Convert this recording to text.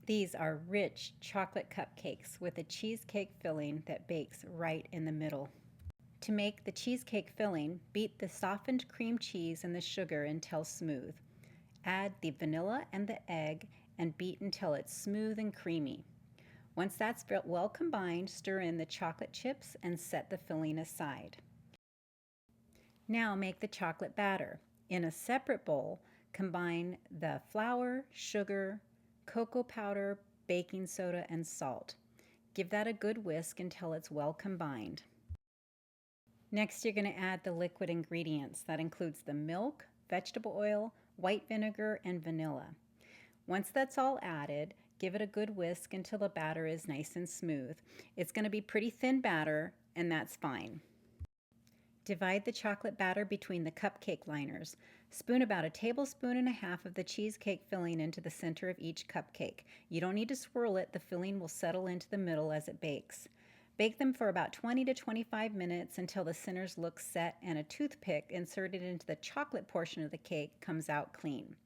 These are rich chocolate cupcakes with a cheesecake filling that bakes right in the middle. To make the cheesecake filling, beat the softened cream cheese and the sugar until smooth. Add the vanilla and the egg and beat until it's smooth and creamy. Once that's well combined, stir in the chocolate chips and set the filling aside. Now make the chocolate batter. In a separate bowl, combine the flour, sugar, cocoa powder, baking soda, and salt. Give that a good whisk until it's well combined. Next, you're going to add the liquid ingredients. That includes the milk, vegetable oil, white vinegar, and vanilla. Once that's all added, give it a good whisk until the batter is nice and smooth. It's going to be pretty thin batter, and that's fine. Divide the chocolate batter between the cupcake liners. Spoon about 1.5 tablespoons of the cheesecake filling into the center of each cupcake. You don't need to swirl it, the filling will settle into the middle as it bakes. Bake them for about 20 to 25 minutes until the centers look set and a toothpick inserted into the chocolate portion of the cake comes out clean.